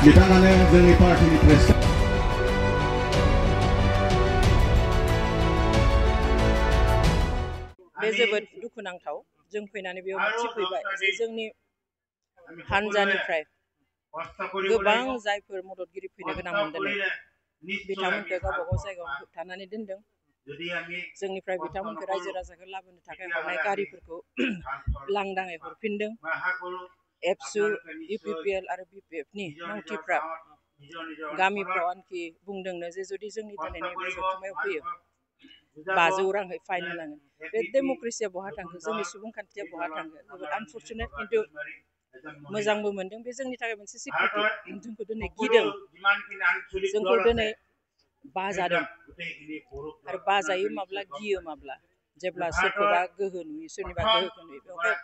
बिथाङानो जोंनि पार्टीनिफ्राय बे जोबोद दुखुनांथाव जों फैनानै बेयाव मिथिफैबाय जे जोंनि हानजानिफ्राय गोबां जायफोर मददगिरि फैनो गोनांमोन दिनै बिथांमोनखौ गावबा गाव जायगायाव होबथानानै दोनदों जोंनिफ्राय बिथांमोनखौ रायजो राजाखौ लाबोनो थाखाय हरनाय गारिफोरखौ लांदाङै हरफिनदों एबसु इउपिपिएल आरो बिपिएफनि मावथिफ्रा गामिफ्राव आनखि बुंदोंनो जे जुदि जोंनि दिनैनि बे जथुमायाव फैयो 500 राङै फाइन होनांगोन बे डेम'क्रेसिया बहा थांखो जोंनि सुबुंखान्थिया बहा थांखो जोबोद आनफर्चुनेट खिन्थु मोजांबो मोनदों बे जोंनि थाखाय मोनसे सिकिउरिटि जोंखौ दिनै गिदों जोंखौ दिनै बाजादों आरो बाजायो माब्ला गियो माब्ला जेब्ला सोरखौबा गोहो नुयो सोरनिबा गोहोखौ नुयो बेवहाय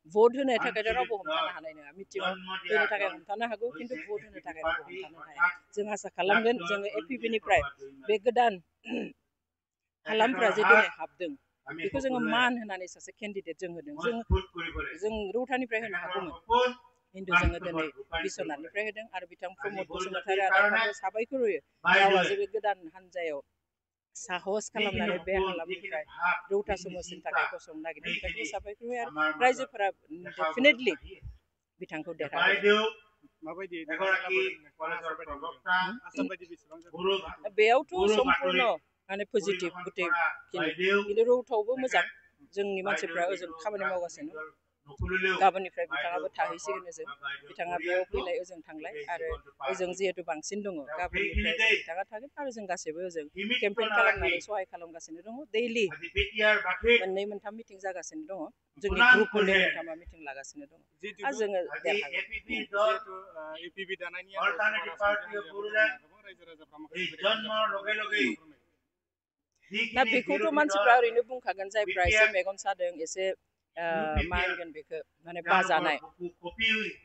भट होनो थाखाय रावबो हमथानो हानाय नङा मिटिङाव होनो थाखाय हमथानो हागौ खिन्थु भट होनो थाखाय रावबो हमथानो हाया जों आसा खालामगोन जोङो एपिपिनिफ्राय बे गोदान हालामफ्रा जे दिनै हाबदों बेखौ जोङो मान होनानै सासे केन्डिडेट जों होदों जों रौतानिफ्राय होनो हागौमोन खिन्थु जोङो दिनै बिस्वनाथनिफ्राय होदों आरो बिथां प्रमद बसुमतारी आदाखौबो साबायखर होयो गावआ जे बे गोदान हान्जायाव साहस खालामनानै बे हालामनिफ्राय रौता समाजनि थाखाय गसंनो नागिरदों बिथांखौ साबायखर होयो आरो रायजोफोरा डेफिनेटलि बिथांखौ देरहागोन बेयावथ' सम्पूर्ण माने पजिटिभ गुटे खिन्थु रौतायावबो मोजां जोंनि मानसिफ्रा ओजों खामानि मावगासिनो गाबोननिफ्राय बिथाङाबो थाहैसिगोन ओजों बिथाङा बेयाव फैलाय ओजों थांलाय आरो ओजों जिहेतु बांसिन दङ गाबोननिफ्राय बिथाङा थागोन आरो जों गासैबो ओजों केम्पेइन खालामनानै सहाय खालामगासिनो दङ दैलि मोननै मोनथाम मिटिं जागासिनो दङ जोंनि ग्रुप मोननै मोनथामा मिटिं लागासिनो दङ आरो जोङो दा बेखौथ' मानसिफ्रा ओरैनो बुंखागोन जायफ्रा एसे मेगन सादों एसे मा होनगोन बेखौ माने बाजानाय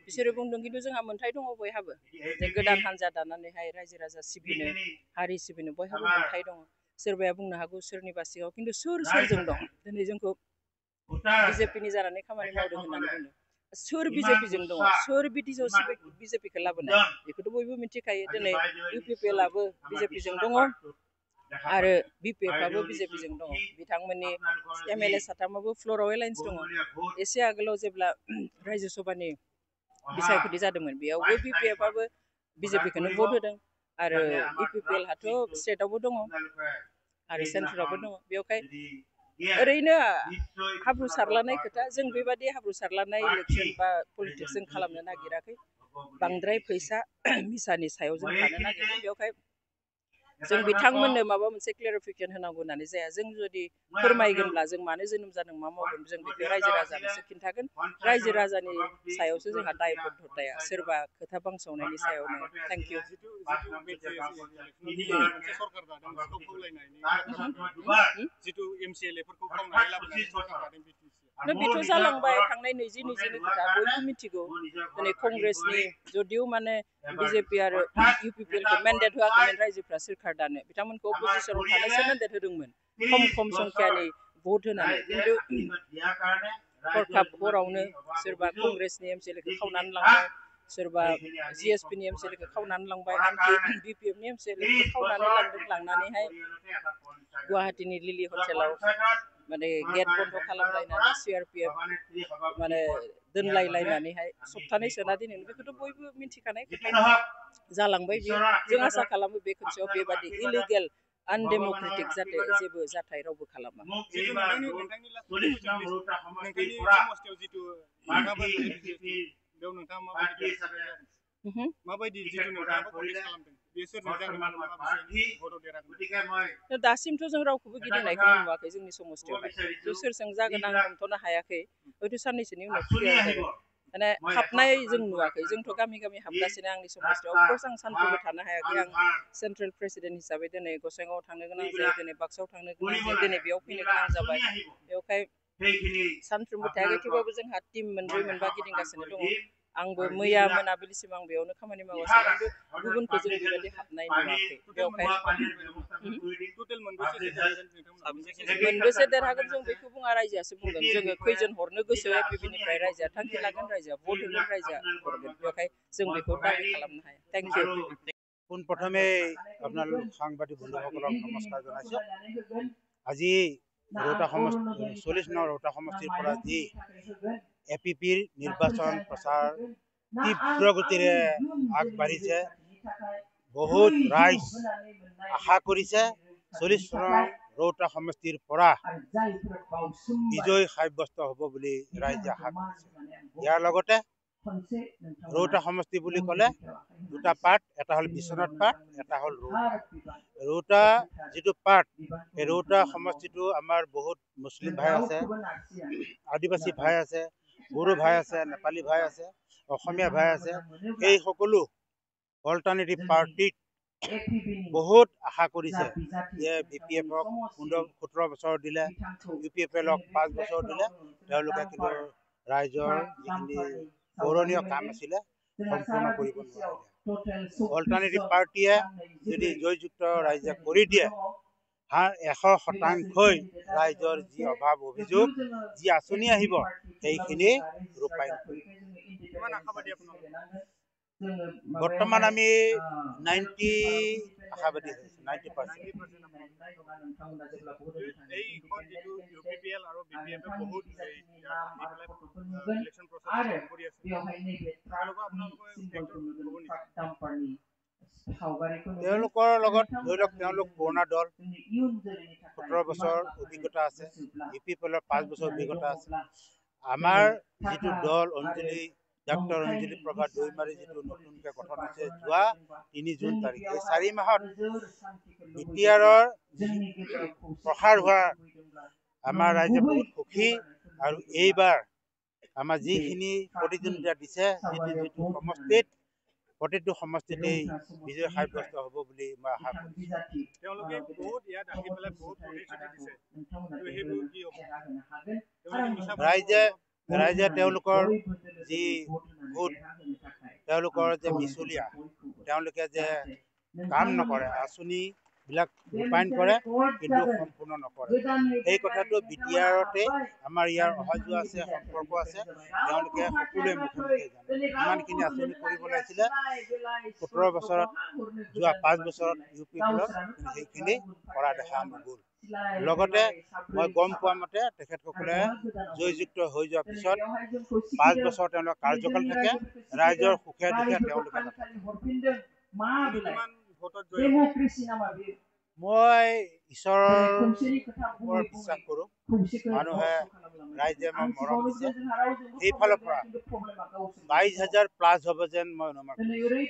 बिसोरो बुंदों खिन्थु जोंहा मोन्थाय दङ बयहाबो जे गोदान हान्जा दानानैहाय रायजो राजा सिबिनो हारि सिबिनो बयहाबो मोन्थाय दङ सोरबाया बुंनो हागौ सोरनिबा सिगाङाव खिन्थु सोरजों दं दिनै जोंखौ बिजेपिनि जानानै खामानि मावदों होननानै बुंदों सोर बिजेपिजों दङ सोर बिजेपिखौ लाबोनाय बेखौथ' बयबो मिथिखायो दिनै इउपिपिएलआबो बिजेपिजों दङ आरो बिपिएफआबो बिजेपिजों दङ बिथांमोननि एमएलए साथामाबो फ्ल'राव एलायन्स दङ एसे आगोलाव जेब्ला रायजो सभानि बिसायख'थि जादोंमोन बेयावबो बिपिएफआबो बिजेपिखौनो भट होदों आरो इउपिपिएलआथ' स्टेटआवबो दङ आरो सेन्ट्रेलावबो दङ बेवहाय ओरैनो हाब्रु सारलानाय खोथा जों बेबादि हाब्रु सारलानाय इलेक्सन बा पलिटिक्स जों खालामनो नागिराखै बांद्राय फैसा मिसानि सायाव जों थानो नागिरदों बेवहाय जों बिथांमोननो माबा मोनसे क्लेरिफिकेसन होनांगौ होननानै जाया जों जुदि फोरमायगोनब्ला जों मानो जोनोम जादों मा मावदों जों बेखौ रायजो राजानोसो खिन्थागोन रायजो राजानि सायावसो जोंहा दायबद्धताया सोरबा खोथा बांसावनायनि सायाव नङा थेंक इउ बेथ' जालांबाय थांनाय 2020नि खोथा बयबो मिथिगौ दिनै कंग्रेसनि जदिउ माने बिजेपि आरो इउपिपिएलखौ मेन्डेट होआखैमोन रायजोफ्रा सोरखार दानो बिथांमोनखौ अपोजिसनाव थानोसो मेन्डेट होदोंमोन खम संख्यानि भट होनानै खिन्थु हरखाब हरावनो सोरबा कंग्रेसनि एमसिएलएखौ खावनानै लांबाय सोरबा जिएसपिनि एमसिएलएखौ खावनानै लांबाय आनखि बिपिएफनि एमसिएलएखौ खावनानै लांनानैहाय गुवाहाटीनि लिलि हटेलाव माने गेट बन्द खालामलायनानै सिआरपिएफ माने दोनलायलायनानैहाय सप्तानै सोना दिनै बेखौथ' बयबो मिथिखानाय खोथा जालांबाय बियो जों आसा खालामो बे खनसेयाव बेबादि इलिगेल आनडेम'क्रेटिक जाहाथे जेबो जाथाय रावबो खालामा दासिमथ' जों रावखौबो गिदिंनायखौ नुवाखै जोंनि समस्थियावहाय सोरजों जागोन आं हमथ'नो हायाखै हयथ' साननैसोनि उनाव क्लियार जागोन माने हाबनाय जों नुवाखै जोंथ' गामि गामि हाबगासिनो आंनि समस्थियाव अफकर्स आं सानफ्रोमबो थानो हायाखै आं सेन्ट्रेल प्रेसिडेन्ट हिसाबै दिनै गसाइगावआव थांनो गोनां जायो दिनै बाक्सायाव थांनो गोनां जायो दिनै बेयाव फैनो गोनां जाबाय बेवहाय सानफ्रोमबो थायाखै थेवबाबो जोंहा टिम मोनब्रै मोनबा गिदिंगासिनो दङ आंबो मैया मोनाबिलिसिम आं बेयावनो खामानि मावगासिनो आंबो गुबुनखौ जों बेबायदि हाबनाय नुवाखै बेवहाय मोनबेसे देरहागोन जों बेखौ बुङा रायजोआसो बुंगोन जोङो खैजोन हरनो गोसो एपिपिनिफ्राय रायजोआ थांखि लागोन रायजोआ भट होगोन रायजोआ हरगोन बेवहाय जों बेखौ दाबि खालामनो हाया थेंक इउ পোনপ্ৰথমে আপোনালোক সাংবাদিক বন্ধুসকলক নমস্কাৰ জনাইছোঁ আজি ৰৌতা সমষ্টি 40 নং ৰৌতা সমষ্টিৰ পৰা যি এপিপিৰ নিৰ্বাচন প্ৰচাৰ তীব্ৰ গতিৰে আগবাঢ়িছে বহুত ৰাইজ আশা কৰিছে 40 নং ৰৌতা সমষ্টিৰ পৰা বিজয় সাব্যস্ত হ'ব বুলি ৰাইজে আশা কৰিছে ইয়াৰ লগতে ৰৌতা সমষ্টি বুলি ক'লে দুটা পাৰ্ট এটা হ'ল বিশ্বনাথ পাৰ্ট এটা হ'ল ৰৌতা যিটো পাৰ্ট এই ৰৌতা সমষ্টিটো আমাৰ বহুত মুছলিম ভাই আছে আদিবাসী ভাই আছে বড়ো ভাই আছে নেপালী ভাই আছে অসমীয়া ভাই আছে এই সকলো অল্টাৰনেটিভ পাৰ্টিত বহুত আশা কৰিছে যে বিপিএফক 17 বছৰ দিলে ইউপিএফএলক 5 বছৰ দিলে তেওঁলোকে কিন্তু ৰাইজৰ যিখিনি গৌৰৱনীয় কাম আছিলে সম্পূৰ্ণ কৰিব নোৱাৰিলে অল্টাৰনেটিভ পাৰ্টিয়ে যদি জয়যুক্ত ৰাইজে কৰি দিয়ে 100% ৰাইজৰ যি অভাৱ অভিযোগ যি আঁচনি আহিব সেইখিনি ৰূপায়ণ কৰিব বৰ্তমান আমি 90 আশাবাদী হৈছোঁ 90%। তেওঁলোকৰ লগত ধৰি লওক তেওঁলোক পুৰণা দল 17 বছৰ অভিজ্ঞতা আছে ইউপিএফএলৰ 5 বছৰ অভিজ্ঞতা আছে আমাৰ যিটো দল অঞ্জলি ডক্টৰ অঞ্জলি প্ৰভা দৈমাৰী যিটো নতুনকৈ গঠন হৈছে যোৱা 3 জুন তাৰিখে এই 4 মাহত বিটিআৰৰ প্ৰসাৰ হোৱা আমাৰ ৰাইজে বহুত সুখী আৰু এইবাৰ আমাৰ যিখিনি প্ৰতিদ্বন্দ্বিতা দিছে যিটো সমষ্টিত প্ৰতিটো সমষ্টিতেই বিজয় সাব্যস্ত হ'ব বুলি মই আশা কৰিছোঁ তেওঁলোকে বহুত ইয়াত আহি পেলাই বহুত প্ৰতিশ্ৰুতি দিছে সেইবোৰ কি হ'ব ৰাইজে তেওঁলোকৰ যি ভোট তেওঁলোকৰ যে মিছলীয়া তেওঁলোকে যে কাম নকৰে আঁচনিবিলাক ৰূপায়ণ কৰে কিন্তু সম্পূৰ্ণ নকৰে এই কথাটো বিটিআৰতে আমাৰ ইয়াৰ অহা যোৱা আছে সম্পৰ্ক আছে তেওঁলোকে সকলোৱে মুখে মুখে জানে ইমানখিনি আঁচনি কৰিব লাগিছিলে 17 বছৰত যোৱা 5 বছৰত ইউপিএফএলত সেইখিনি কৰা দেখা নগ'ল লগতে মই গম পোৱা মতে তেখেতসকলে জয়যুক্ত হৈ যোৱাৰ পিছত 5 বছৰ তেওঁলোকৰ কাৰ্যকাল থাকে ৰাইজৰ সুখে দুখে তেওঁলোকে মই ঈশ্বৰৰ ওপৰত বিশ্বাস কৰোঁ মানুহে ৰাইজে মোক মৰম দিছে সেইফালৰ পৰা 22,000 প্লাছ হ'ব যেন মই অনুমান কৰিছোঁ